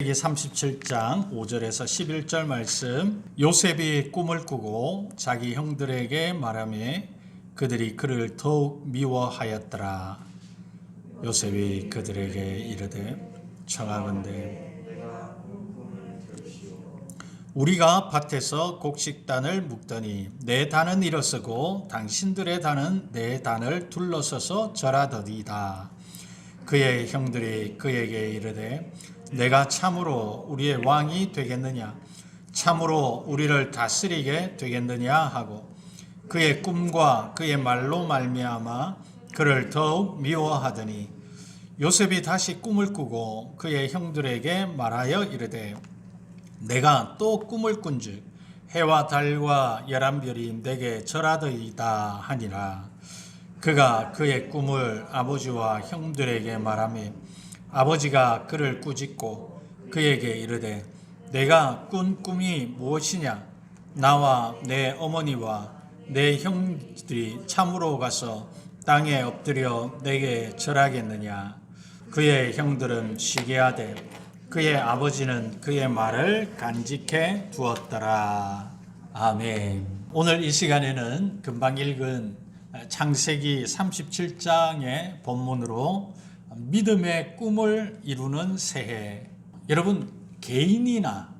창세기 37장 5절에서 11절 말씀. 요셉이 꿈을 꾸고 자기 형들에게 말하며 그들이 그를 더욱 미워하였더라. 요셉이 그들에게 이르되 청하건대 우리가 밭에서 곡식단을 묶더니 내 단은 일어서고 당신들의 단은 내 단을 둘러서서 절하더이다. 그의 형들이 그에게 이르되 내가 참으로 우리의 왕이 되겠느냐, 참으로 우리를 다스리게 되겠느냐 하고 그의 꿈과 그의 말로 말미암아 그를 더욱 미워하더니 요셉이 다시 꿈을 꾸고 그의 형들에게 말하여 이르되 내가 또 꿈을 꾼즉 해와 달과 열한별이 내게 절하더이다 하니라. 그가 그의 꿈을 아버지와 형들에게 말하며 아버지가 그를 꾸짖고 그에게 이르되 내가 꾼 꿈이 무엇이냐, 나와 내 어머니와 내 형들이 참으로 가서 땅에 엎드려 내게 절하겠느냐. 그의 형들은 시기하되 그의 아버지는 그의 말을 간직해 두었더라. 아멘. 오늘 이 시간에는 금방 읽은 창세기 37장의 본문으로 믿음의 꿈을 이루는 새해. 여러분, 개인이나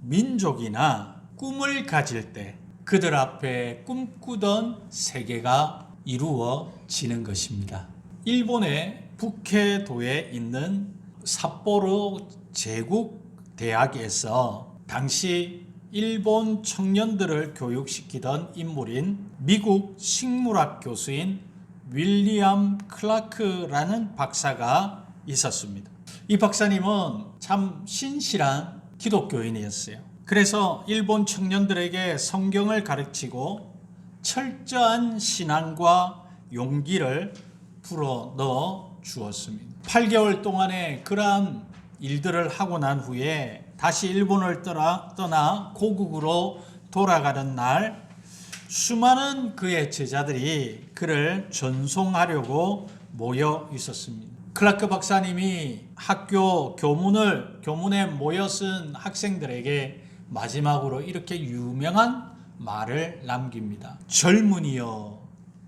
민족이나 꿈을 가질 때 그들 앞에 꿈꾸던 세계가 이루어지는 것입니다. 일본의 북해도에 있는 삿포로 제국대학에서 당시 일본 청년들을 교육시키던 인물인 미국 식물학 교수인 윌리엄 클라크라는 박사가 있었습니다. 이 박사님은 참 신실한 기독교인이었어요. 그래서 일본 청년들에게 성경을 가르치고 철저한 신앙과 용기를 불어넣어 주었습니다. 8개월 동안의 그러한 일들을 하고 난 후에 다시 일본을 떠나 고국으로 돌아가는 날 수많은 그의 제자들이 그를 전송하려고 모여 있었습니다. 클라크 박사님이 학교 교문에 모여 쓴 학생들에게 마지막으로 이렇게 유명한 말을 남깁니다. 젊은이여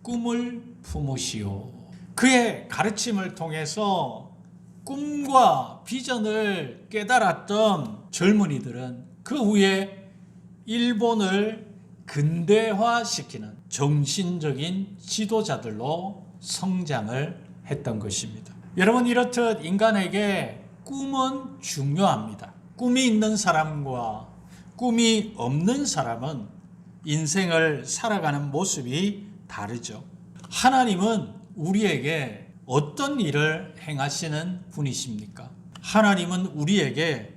꿈을 품으시오. 그의 가르침을 통해서 꿈과 비전을 깨달았던 젊은이들은 그 후에 일본을 근대화시키는 정신적인 지도자들로 성장을 했던 것입니다. 여러분, 이렇듯 인간에게 꿈은 중요합니다. 꿈이 있는 사람과 꿈이 없는 사람은 인생을 살아가는 모습이 다르죠. 하나님은 우리에게 어떤 일을 행하시는 분이십니까? 하나님은 우리에게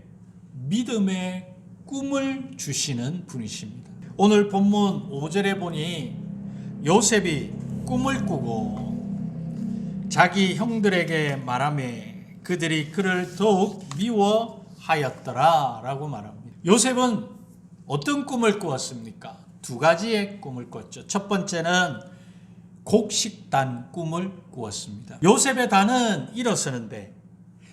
믿음의 꿈을 주시는 분이십니다. 오늘 본문 5절에 보니 요셉이 꿈을 꾸고 자기 형들에게 말하며 그들이 그를 더욱 미워하였더라 라고 말합니다. 요셉은 어떤 꿈을 꾸었습니까? 두 가지의 꿈을 꿨죠. 첫 번째는 곡식단 꿈을 꾸었습니다. 요셉의 단은 일어서는데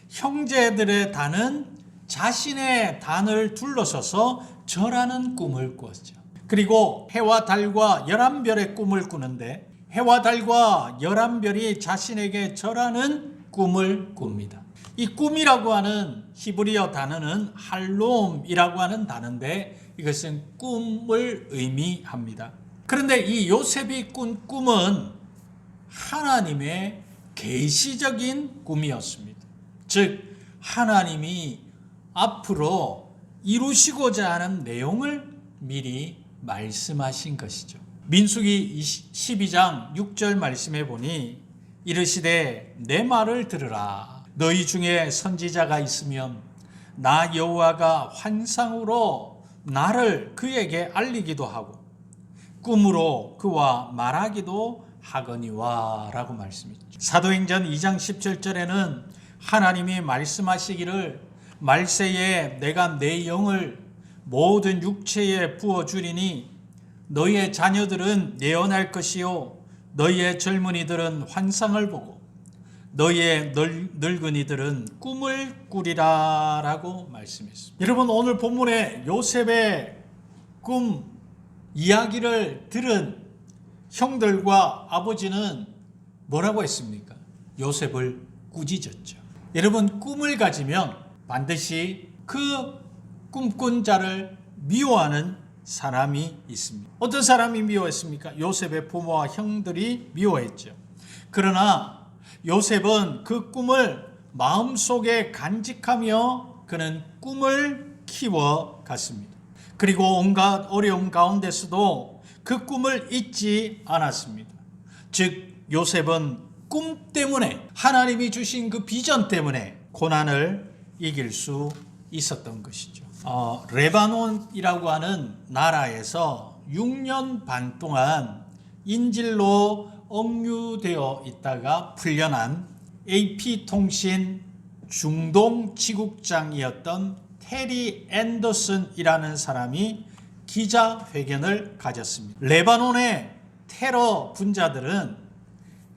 형제들의 단은 자신의 단을 둘러서서 절하는 꿈을 꾸었죠. 그리고 해와 달과 11별의 꿈을 꾸는데 해와 달과 11별이 자신에게 절하는 꿈을 꿉니다. 이 꿈이라고 하는 히브리어 단어는 할롬이라고 하는 단어인데 이것은 꿈을 의미합니다. 그런데 이 요셉이 꾼 꿈은 하나님의 계시적인 꿈이었습니다. 즉 하나님이 앞으로 이루시고자 하는 내용을 미리 말씀하신 것이죠. 민수기 12장 6절 말씀에 보니 이르시되 내 말을 들으라. 너희 중에 선지자가 있으면 나 여호와가 환상으로 나를 그에게 알리기도 하고 꿈으로 그와 말하기도 하거니와 라고 말씀했죠. 사도행전 2장 17절에는 하나님이 말씀하시기를 말세에 내가 내 영을 모든 육체에 부어주리니 너희의 자녀들은 예언할 것이요 너희의 젊은이들은 환상을 보고 너희의 늙은이들은 꿈을 꾸리라 라고 말씀했습니다. 여러분, 오늘 본문에 요셉의 꿈 이야기를 들은 형들과 아버지는 뭐라고 했습니까? 요셉을 꾸짖었죠. 여러분, 꿈을 가지면 반드시 그 꿈꾼 자를 미워하는 사람이 있습니다. 어떤 사람이 미워했습니까? 요셉의 부모와 형들이 미워했죠. 그러나 요셉은 그 꿈을 마음속에 간직하며 그는 꿈을 키워갔습니다. 그리고 온갖 어려움 가운데서도 그 꿈을 잊지 않았습니다. 즉 요셉은 꿈 때문에, 하나님이 주신 그 비전 때문에 고난을 이길 수 있었던 것이죠. 레바논이라고 하는 나라에서 6년 반 동안 인질로 억류되어 있다가 풀려난 AP통신 중동 지국장이었던 테리 앤더슨이라는 사람이 기자회견을 가졌습니다. 레바논의 테러 분자들은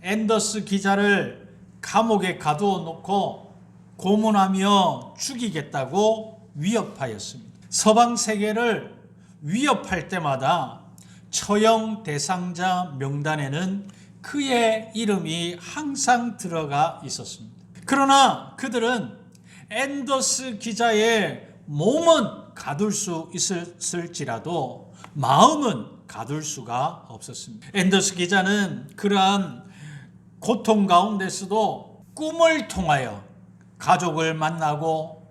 앤더스 기자를 감옥에 가두어 놓고 고문하며 죽이겠다고 위협하였습니다. 서방 세계를 위협할 때마다 처형 대상자 명단에는 그의 이름이 항상 들어가 있었습니다. 그러나 그들은 앤더스 기자의 몸은 가둘 수 있었을지라도 마음은 가둘 수가 없었습니다. 앤더스 기자는 그러한 고통 가운데서도 꿈을 통하여 가족을 만나고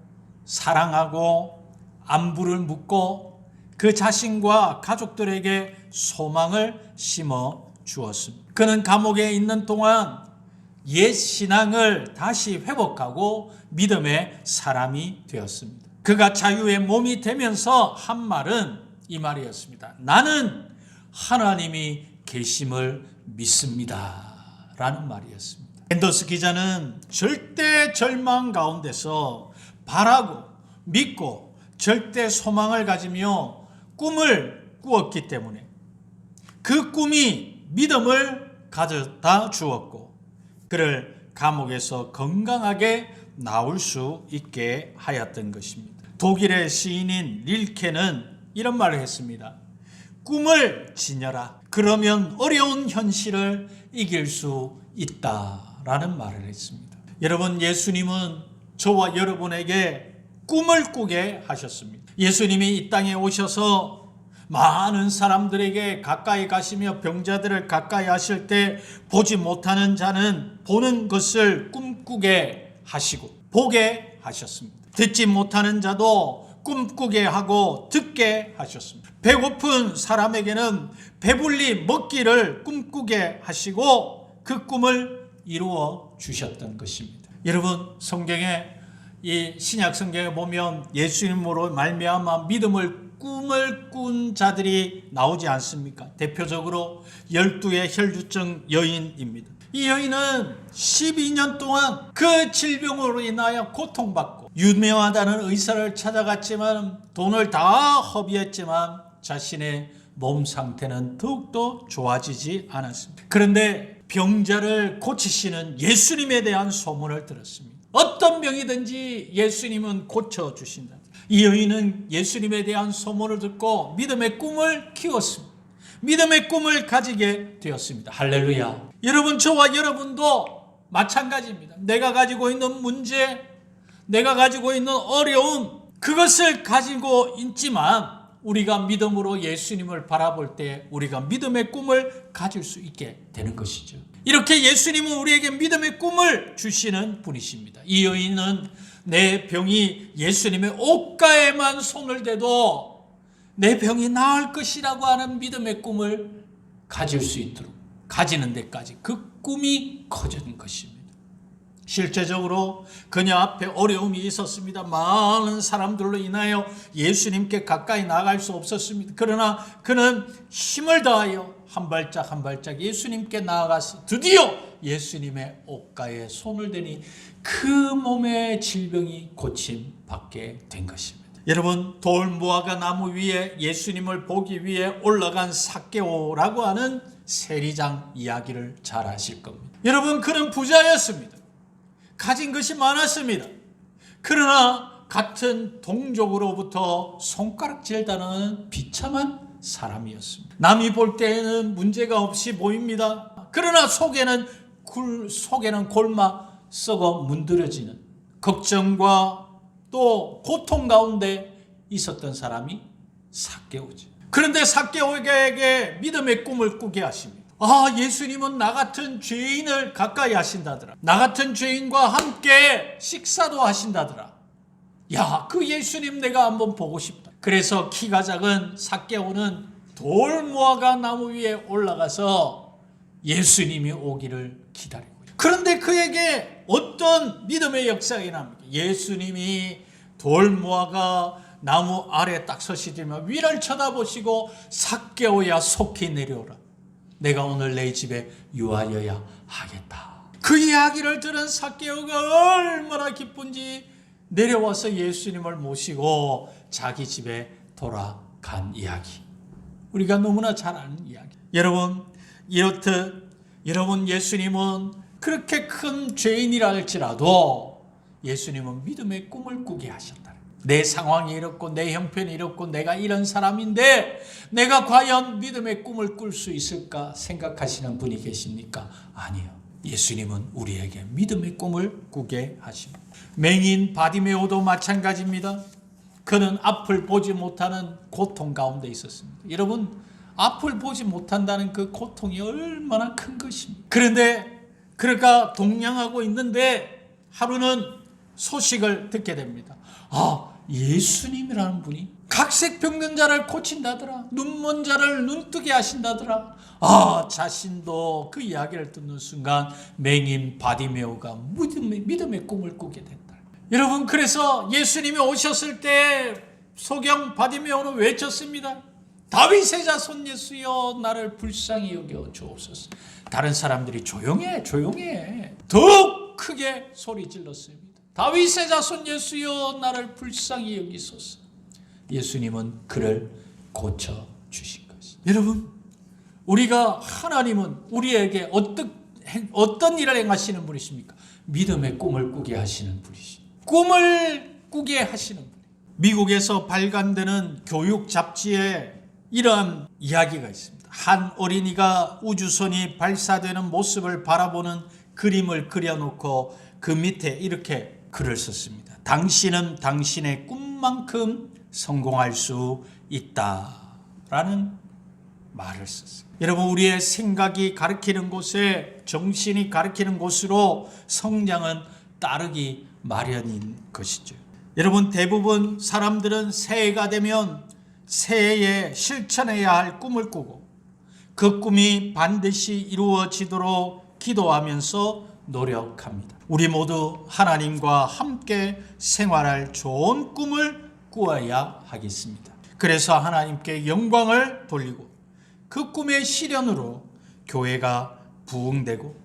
사랑하고 안부를 묻고 그 자신과 가족들에게 소망을 심어 주었습니다. 그는 감옥에 있는 동안 옛 신앙을 다시 회복하고 믿음의 사람이 되었습니다. 그가 자유의 몸이 되면서 한 말은 이 말이었습니다. 나는 하나님이 계심을 믿습니다 라는 말이었습니다. 앤더스 기자는 절대 절망 가운데서 바라고 믿고 절대 소망을 가지며 꿈을 꾸었기 때문에 그 꿈이 믿음을 가져다 주었고 그를 감옥에서 건강하게 나올 수 있게 하였던 것입니다. 독일의 시인인 릴케는 이런 말을 했습니다. 꿈을 지녀라. 그러면 어려운 현실을 이길 수 있다라는 말을 했습니다. 여러분, 예수님은 저와 여러분에게 꿈을 꾸게 하셨습니다. 예수님이 이 땅에 오셔서 많은 사람들에게 가까이 가시며 병자들을 가까이 하실 때 보지 못하는 자는 보는 것을 꿈꾸게 하시고 보게 하셨습니다. 듣지 못하는 자도 꿈꾸게 하고 듣게 하셨습니다. 배고픈 사람에게는 배불리 먹기를 꿈꾸게 하시고 그 꿈을 이루어 주셨던 것입니다. 여러분, 성경에 이 신약 성경에 보면 예수님으로 말미암아 꿈을 꾼 자들이 나오지 않습니까? 대표적으로 12의 혈루증 여인입니다. 이 여인은 12년 동안 그 질병으로 인하여 고통받고 유명하다는 의사를 찾아갔지만 돈을 다 허비했지만 자신의 몸 상태는 더욱더 좋아지지 않았습니다. 그런데 병자를 고치시는 예수님에 대한 소문을 들었습니다. 어떤 병이든지 예수님은 고쳐주신다. 이 여인은 예수님에 대한 소문을 듣고 믿음의 꿈을 키웠습니다. 믿음의 꿈을 가지게 되었습니다. 할렐루야. 여러분, 저와 여러분도 마찬가지입니다. 내가 가지고 있는 문제, 내가 가지고 있는 어려움, 그것을 가지고 있지만 우리가 믿음으로 예수님을 바라볼 때 우리가 믿음의 꿈을 가질 수 있게 되는 것이죠. 이렇게 예수님은 우리에게 믿음의 꿈을 주시는 분이십니다. 이 여인은 내 병이 예수님의 옷가에만 손을 대도 내 병이 나을 것이라고 하는 믿음의 꿈을 가질 수 있도록 가지는 데까지 그 꿈이 커진 것입니다. 실제적으로 그녀 앞에 어려움이 있었습니다. 많은 사람들로 인하여 예수님께 가까이 나갈 수 없었습니다. 그러나 그는 힘을 다하여 한 발짝 한 발짝 예수님께 나아가서 드디어 예수님의 옷가에 손을 대니 그 몸의 질병이 고침받게 된 것입니다. 여러분, 돌무화과 나무 위에 예수님을 보기 위해 올라간 삭개오라고 하는 세리장 이야기를 잘 아실 겁니다. 여러분, 그는 부자였습니다. 가진 것이 많았습니다. 그러나 같은 동족으로부터 손가락질 당하는 비참한 사람이었습니다. 남이 볼 때에는 문제가 없이 보입니다. 그러나 속에는 골마 썩어 문드러지는 걱정과 또 고통 가운데 있었던 사람이 삭개오죠. 그런데 삭개오에게 믿음의 꿈을 꾸게 하십니다. 예수님은 나 같은 죄인을 가까이 하신다더라. 나 같은 죄인과 함께 식사도 하신다더라. 그 예수님 내가 한번 보고 싶다. 그래서 키가 작은 삭개오는 돌 무화과 나무 위에 올라가서 예수님이 오기를 기다리고 있다. 그런데 그에게 어떤 믿음의 역사가 일어납니까? 예수님이 돌 무화과 나무 아래 딱 서시더니 위를 쳐다보시고 삭개오야 속히 내려오라. 내가 오늘 내 집에 유하여야 하겠다. 그 이야기를 들은 삭개오가 얼마나 기쁜지 내려와서 예수님을 모시고 자기 집에 돌아간 이야기. 우리가 너무나 잘 아는 이야기. 여러분, 이렇듯 여러분 예수님은 그렇게 큰 죄인이라 할지라도 예수님은 믿음의 꿈을 꾸게 하셨다. 내 상황이 이렇고 내 형편이 이렇고 내가 이런 사람인데 내가 과연 믿음의 꿈을 꿀 수 있을까 생각하시는 분이 계십니까? 아니요. 예수님은 우리에게 믿음의 꿈을 꾸게 하십니다. 맹인 바디메오도 마찬가지입니다. 그는 앞을 보지 못하는 고통 가운데 있었습니다. 여러분, 앞을 보지 못한다는 그 고통이 얼마나 큰 것입니까? 그런데 그가 동냥하고 있는데 하루는 소식을 듣게 됩니다. 예수님이라는 분이 각색병변자를 고친다더라. 눈먼 자를 눈뜨게 하신다더라. 자신도 그 이야기를 듣는 순간 맹인 바디메오가 믿음의 꿈을 꾸게 된다. 여러분, 그래서 예수님이 오셨을 때 소경 바디메오는 외쳤습니다. 다윗의 자손 예수여 나를 불쌍히 여겨 주옵소서. 다른 사람들이 조용해 더욱 크게 소리 질렀습니다. 다윗의 자손 예수여 나를 불쌍히 여기소서. 예수님은 그를 고쳐주신 것이. 여러분, 하나님은 우리에게 어떤 일을 행하시는 분이십니까? 믿음의 꿈을 꾸게 하시는 분이십니다. 꿈을 꾸게 하시는 분. 미국에서 발간되는 교육 잡지에 이러한 이야기가 있습니다. 한 어린이가 우주선이 발사되는 모습을 바라보는 그림을 그려놓고 그 밑에 이렇게 글을 썼습니다. 당신은 당신의 꿈만큼 성공할 수 있다라는 말을 썼어요. 여러분, 우리의 생각이 가리키는 곳에 정신이 가리키는 곳으로 성장은 따르기 마련인 것이죠. 여러분, 대부분 사람들은 새해가 되면 새해에 실천해야 할 꿈을 꾸고 그 꿈이 반드시 이루어지도록 기도하면서 노력합니다. 우리 모두 하나님과 함께 생활할 좋은 꿈을 꾸어야 하겠습니다. 그래서 하나님께 영광을 돌리고 그 꿈의 실현으로 교회가 부흥되고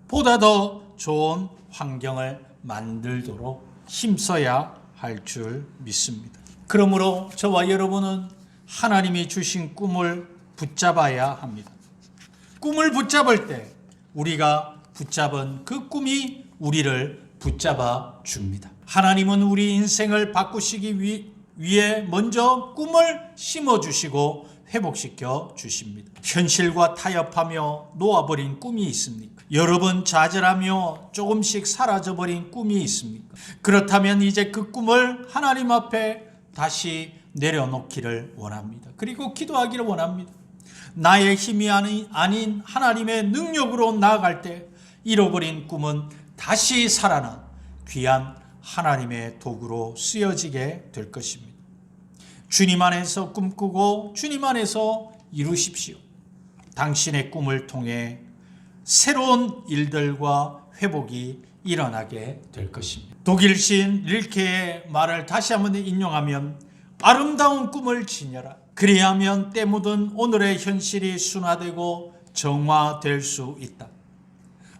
보다 더 좋은 환경을 만들도록 힘써야 할 줄 믿습니다. 그러므로 저와 여러분은 하나님이 주신 꿈을 붙잡아야 합니다. 꿈을 붙잡을 때 우리가 붙잡은 그 꿈이 우리를 붙잡아 줍니다. 하나님은 우리 인생을 바꾸시기 위해 먼저 꿈을 심어주시고 회복시켜 주십니다. 현실과 타협하며 놓아버린 꿈이 있습니까? 여러 번 좌절하며 조금씩 사라져버린 꿈이 있습니까? 그렇다면 이제 그 꿈을 하나님 앞에 다시 내려놓기를 원합니다. 그리고 기도하기를 원합니다. 나의 힘이 아닌 하나님의 능력으로 나아갈 때 잃어버린 꿈은 다시 살아나 귀한 하나님의 도구로 쓰여지게 될 것입니다. 주님 안에서 꿈꾸고 주님 안에서 이루십시오. 당신의 꿈을 통해 새로운 일들과 회복이 일어나게 될 것입니다. 독일 시인 릴케의 말을 다시 한번 인용하면 아름다운 꿈을 지녀라. 그리하면 때 묻은 오늘의 현실이 순화되고 정화될 수 있다.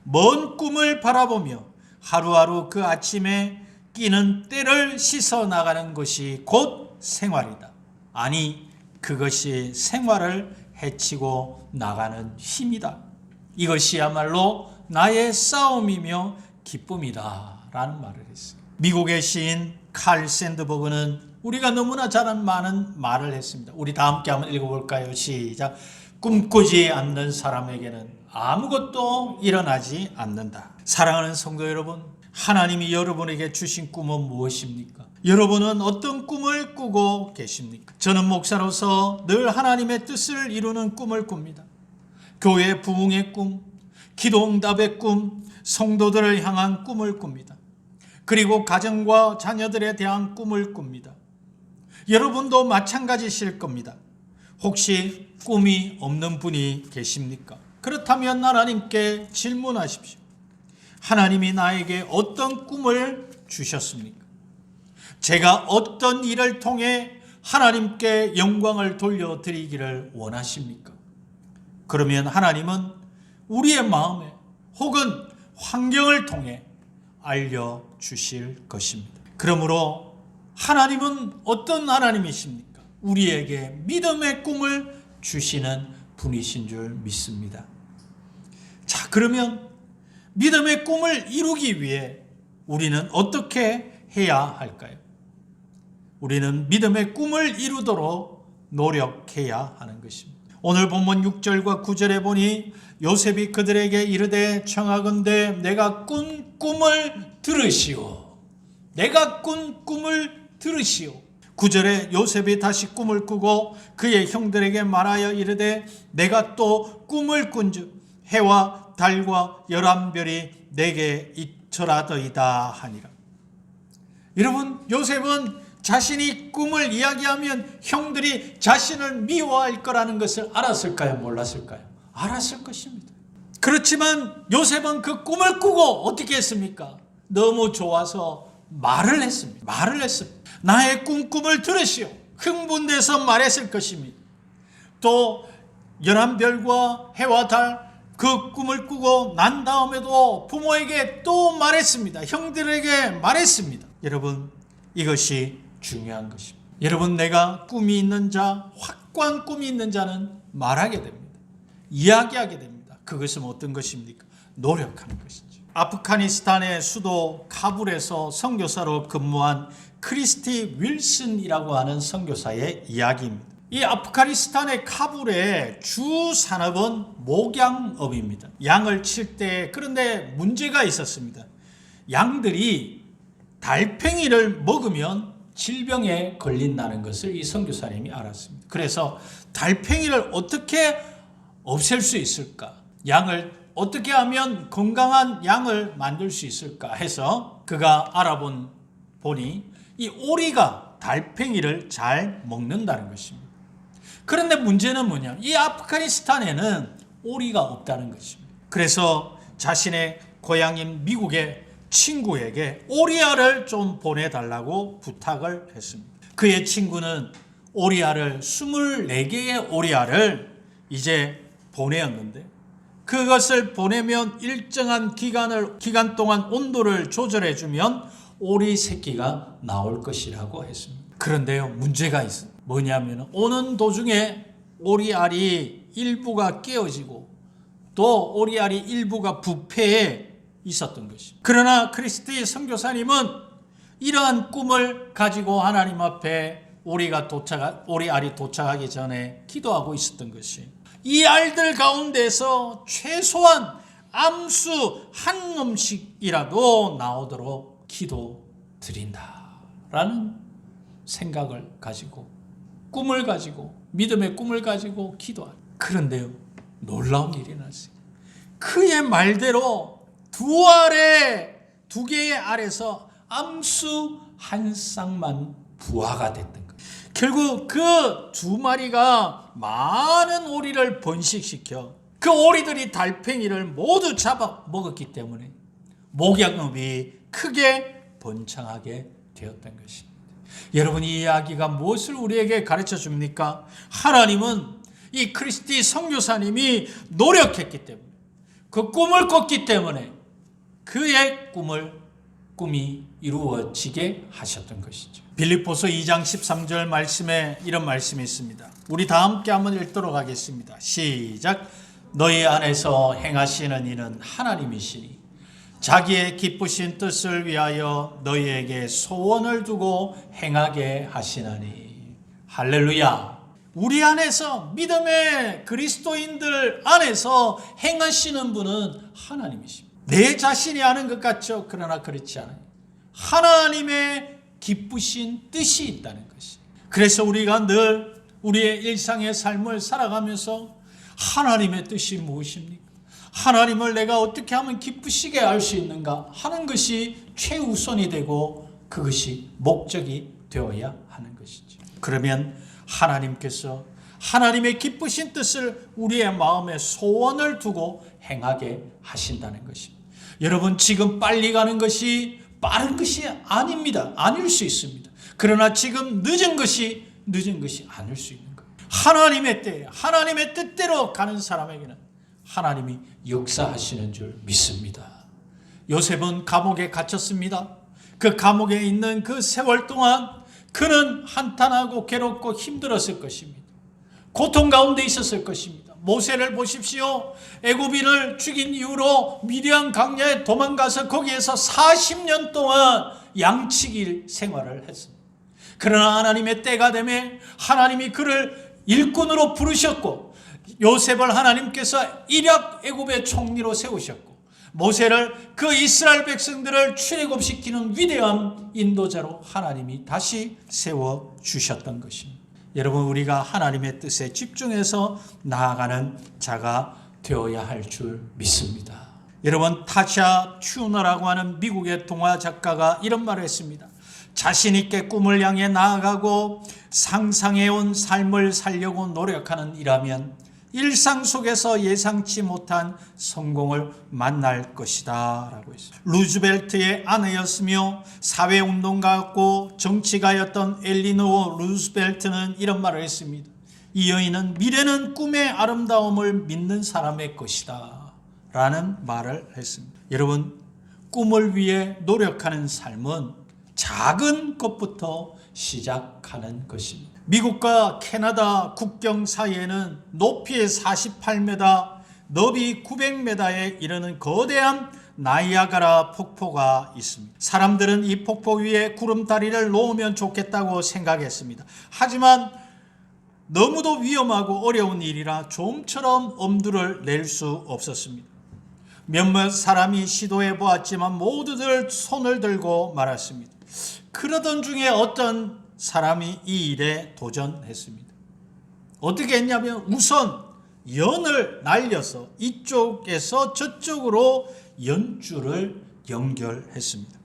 먼 꿈을 바라보며 하루하루 그 아침에 끼는 때를 씻어 나가는 것이 곧 생활이다. 아니, 그것이 생활을 해치고 나가는 힘이다. 이것이야말로 나의 싸움이며 기쁨이다 라는 말을 했어요. 미국의 시인 칼 샌드버그는 우리가 너무나 잘 아는 많은 말을 했습니다. 우리 다 함께 한번 읽어볼까요? 시작. 꿈꾸지 않는 사람에게는 아무것도 일어나지 않는다. 사랑하는 성도 여러분, 하나님이 여러분에게 주신 꿈은 무엇입니까? 여러분은 어떤 꿈을 꾸고 계십니까? 저는 목사로서 늘 하나님의 뜻을 이루는 꿈을 꿉니다. 교회 부흥의 꿈, 기도응답의 꿈, 성도들을 향한 꿈을 꿉니다. 그리고 가정과 자녀들에 대한 꿈을 꿉니다. 여러분도 마찬가지실 겁니다. 혹시 꿈이 없는 분이 계십니까? 그렇다면 하나님께 질문하십시오. 하나님이 나에게 어떤 꿈을 주셨습니까? 제가 어떤 일을 통해 하나님께 영광을 돌려드리기를 원하십니까? 그러면 하나님은 우리의 마음에 혹은 환경을 통해 알려주실 것입니다. 그러므로 하나님은 어떤 하나님이십니까? 우리에게 믿음의 꿈을 주시는 분이신 줄 믿습니다. 자, 그러면 믿음의 꿈을 이루기 위해 우리는 어떻게 해야 할까요? 우리는 믿음의 꿈을 이루도록 노력해야 하는 것입니다. 오늘 본문 6절과 9절에 보니 요셉이 그들에게 이르되 청하건대 내가 꾼 꿈을 들으시오. 내가 꾼 꿈을 들으시오. 9절에 요셉이 다시 꿈을 꾸고 그의 형들에게 말하여 이르되 내가 또 꿈을 꾼즉 해와 달과 11별이 내게 있더라더이다 하니라. 여러분, 요셉은 자신이 꿈을 이야기하면 형들이 자신을 미워할 거라는 것을 알았을까요? 몰랐을까요? 알았을 것입니다. 그렇지만 요셉은 그 꿈을 꾸고 어떻게 했습니까? 너무 좋아서 말을 했습니다. 말을 했습니다. 나의 꿈을 들으시오. 흥분돼서 말했을 것입니다. 또 11별과 해와 달 그 꿈을 꾸고 난 다음에도 부모에게 또 말했습니다. 형들에게 말했습니다. 여러분, 이것이 중요한 것입니다. 여러분, 내가 꿈이 있는 자, 확고한 꿈이 있는 자는 말하게 됩니다. 이야기하게 됩니다. 그것은 어떤 것입니까? 노력하는 것이죠. 아프가니스탄의 수도 카불에서 선교사로 근무한 크리스티 윌슨이라고 하는 선교사의 이야기입니다. 이 아프가니스탄의 카불의 주 산업은 목양업입니다. 양을 칠 때 그런데 문제가 있었습니다. 양들이 달팽이를 먹으면 질병에 걸린다는 것을 이 선교사님이 알았습니다. 그래서 달팽이를 어떻게 없앨 수 있을까? 양을 어떻게 하면 건강한 양을 만들 수 있을까 해서 그가 보니 이 오리가 달팽이를 잘 먹는다는 것입니다. 그런데 문제는 뭐냐? 이 아프가니스탄에는 오리가 없다는 것입니다. 그래서 자신의 고향인 미국의 친구에게 오리알을 좀 보내달라고 부탁을 했습니다. 그의 친구는 오리알을 24개의 오리알을 이제 보내었는데 그것을 보내면 일정한 기간 동안 온도를 조절해주면 오리 새끼가 나올 것이라고 했습니다. 그런데요, 문제가 있습니다. 뭐냐면 오는 도중에 오리알이 일부가 깨어지고 또 오리알이 일부가 부패해 있었던 것입니다. 그러나 크리스티 선교사님은 이러한 꿈을 가지고 하나님 앞에 오리알이 도착하기 전에 기도하고 있었던 것이 이 알들 가운데서 최소한 암수 한 놈씩이라도 나오도록 기도드린다라는 생각을 가지고 꿈을 가지고 믿음의 꿈을 가지고 기도하죠. 그런데요, 놀라운 일이 났어요. 그의 말대로 두 개의 알에서 암수 한 쌍만 부화가 됐던 거예요. 결국 그 2마리가 많은 오리를 번식시켜 그 오리들이 달팽이를 모두 잡아 먹었기 때문에 목양업이 크게 번창하게 되었던 것입니다. 여러분, 이 이야기가 무엇을 우리에게 가르쳐 줍니까? 하나님은 이 크리스티 선교사님이 노력했기 때문에 그 꿈을 꿨기 때문에 그의 꿈이 이루어지게 하셨던 것이죠. 빌립보서 2장 13절 말씀에 이런 말씀이 있습니다. 우리 다 함께 한번 읽도록 하겠습니다. 시작. 너희 안에서 행하시는 이는 하나님이시니 자기의 기쁘신 뜻을 위하여 너희에게 소원을 두고 행하게 하시나니. 할렐루야. 우리 안에서, 믿음의 그리스도인들 안에서 행하시는 분은 하나님이십니다. 내 자신이 아는 것 같죠? 그러나 그렇지 않아요. 하나님의 기쁘신 뜻이 있다는 것이. 그래서 우리가 늘 우리의 일상의 삶을 살아가면서 하나님의 뜻이 무엇입니까? 하나님을 내가 어떻게 하면 기쁘시게 할 수 있는가 하는 것이 최우선이 되고 그것이 목적이 되어야 하는 것이죠. 그러면 하나님께서 하나님의 기쁘신 뜻을 우리의 마음에 소원을 두고 행하게 하신다는 것입니다. 여러분, 지금 빨리 가는 것이 빠른 것이 아닙니다. 아닐 수 있습니다. 그러나 지금 늦은 것이 아닐 수 있는 거예요. 하나님의 때에 하나님의 뜻대로 가는 사람에게는 하나님이 역사하시는 줄 믿습니다. 요셉은 감옥에 갇혔습니다. 그 감옥에 있는 그 세월 동안 그는 한탄하고 괴롭고 힘들었을 것입니다. 고통 가운데 있었을 것입니다. 모세를 보십시오. 애굽인을 죽인 이후로 미디안 강야에 도망가서 거기에서 40년 동안 양치기 생활을 했습니다. 그러나 하나님의 때가 되매 하나님이 그를 일꾼으로 부르셨고, 요셉을 하나님께서 일약 애굽의 총리로 세우셨고, 모세를 그 이스라엘 백성들을 출애굽시키는 위대한 인도자로 하나님이 다시 세워주셨던 것입니다. 여러분, 우리가 하나님의 뜻에 집중해서 나아가는 자가 되어야 할 줄 믿습니다. 여러분, 타샤 튜너라고 하는 미국의 동화 작가가 이런 말을 했습니다. 자신 있게 꿈을 향해 나아가고 상상해온 삶을 살려고 노력하는 이라면 일상 속에서 예상치 못한 성공을 만날 것이다 라고 했어요. 루즈벨트의 아내였으며 사회운동가였고 정치가였던 엘리노어 루즈벨트는 이런 말을 했습니다. 이 여인은 미래는 꿈의 아름다움을 믿는 사람의 것이다 라는 말을 했습니다. 여러분, 꿈을 위해 노력하는 삶은 작은 것부터 시작하는 것입니다. 미국과 캐나다 국경 사이에는 높이 48m, 너비 900m에 이르는 거대한 나이아가라 폭포가 있습니다. 사람들은 이 폭포 위에 구름다리를 놓으면 좋겠다고 생각했습니다. 하지만 너무도 위험하고 어려운 일이라 좀처럼 엄두를 낼 수 없었습니다. 몇몇 사람이 시도해 보았지만 모두들 손을 들고 말았습니다. 그러던 중에 어떤 사람이 이 일에 도전했습니다. 어떻게 했냐면 우선 연을 날려서 이쪽에서 저쪽으로 연줄을 연결했습니다.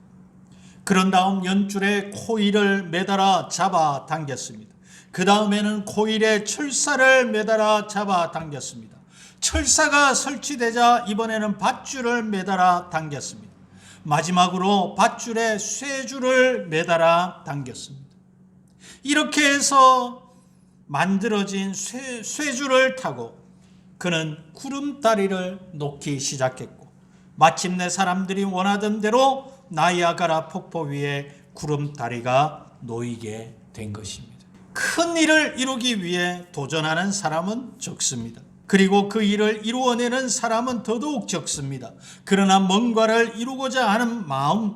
그런 다음 연줄에 코일을 매달아 잡아 당겼습니다. 그 다음에는 코일에 철사를 매달아 잡아 당겼습니다. 철사가 설치되자 이번에는 밧줄을 매달아 당겼습니다. 마지막으로 밧줄에 쇠줄을 매달아 당겼습니다. 이렇게 해서 만들어진 쇠줄을 타고 그는 구름다리를 놓기 시작했고, 마침내 사람들이 원하던 대로 나이아가라 폭포 위에 구름다리가 놓이게 된 것입니다. 큰 일을 이루기 위해 도전하는 사람은 적습니다. 그리고 그 일을 이루어내는 사람은 더더욱 적습니다. 그러나 뭔가를 이루고자 하는 마음,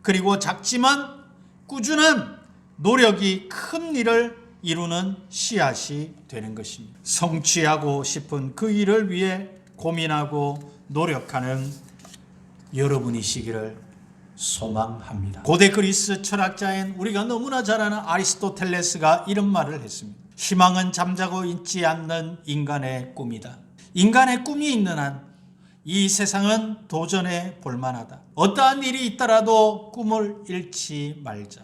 그리고 작지만 꾸준한 노력이 큰 일을 이루는 씨앗이 되는 것입니다. 성취하고 싶은 그 일을 위해 고민하고 노력하는 여러분이시기를 소망합니다. 고대 그리스 철학자인 우리가 너무나 잘 아는 아리스토텔레스가 이런 말을 했습니다. 희망은 잠자고 있지 않는 인간의 꿈이다. 인간의 꿈이 있는 한 이 세상은 도전해 볼만하다. 어떠한 일이 있더라도 꿈을 잃지 말자.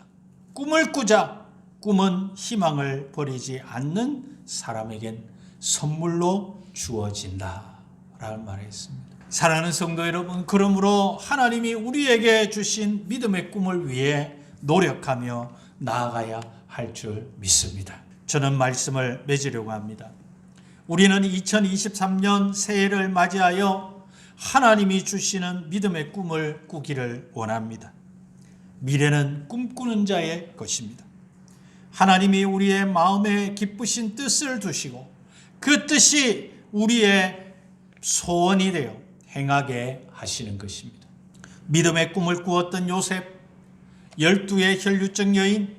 꿈을 꾸자. 꿈은 희망을 버리지 않는 사람에겐 선물로 주어진다 라는 말을 했습니다. 사랑하는 성도 여러분, 그러므로 하나님이 우리에게 주신 믿음의 꿈을 위해 노력하며 나아가야 할 줄 믿습니다. 저는 말씀을 맺으려고 합니다. 우리는 2023년 새해를 맞이하여 하나님이 주시는 믿음의 꿈을 꾸기를 원합니다. 미래는 꿈꾸는 자의 것입니다. 하나님이 우리의 마음에 기쁘신 뜻을 두시고 그 뜻이 우리의 소원이 되어 행하게 하시는 것입니다. 믿음의 꿈을 꾸었던 요셉, 12의 혈류증 여인,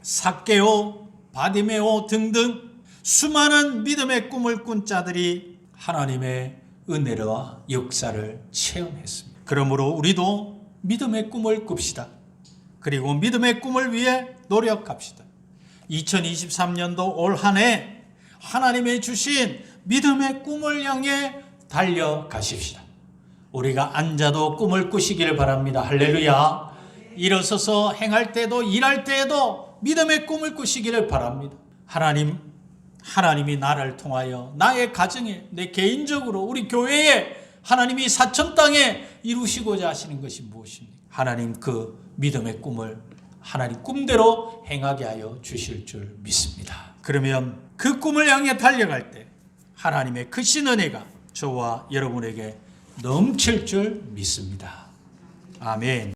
삭개오, 바디메오 등등 수많은 믿음의 꿈을 꾼 자들이 하나님의 은혜와 역사를 체험했습니다. 그러므로 우리도 믿음의 꿈을 꿉시다. 그리고 믿음의 꿈을 위해 노력합시다. 2023년도 올 한 해 하나님의 주신 믿음의 꿈을 향해 달려가십시다. 우리가 앉아도 꿈을 꾸시기를 바랍니다. 할렐루야. 일어서서 행할 때도 일할 때에도 믿음의 꿈을 꾸시기를 바랍니다. 하나님이 나를 통하여 나의 가정에, 내 개인적으로 우리 교회에 하나님이 사천 땅에 이루시고자 하시는 것이 무엇입니까? 하나님 그 믿음의 꿈을 하나님 꿈대로 행하게 하여 주실 줄 믿습니다. 그러면 그 꿈을 향해 달려갈 때 하나님의 크신 은혜가 저와 여러분에게 넘칠 줄 믿습니다. 아멘.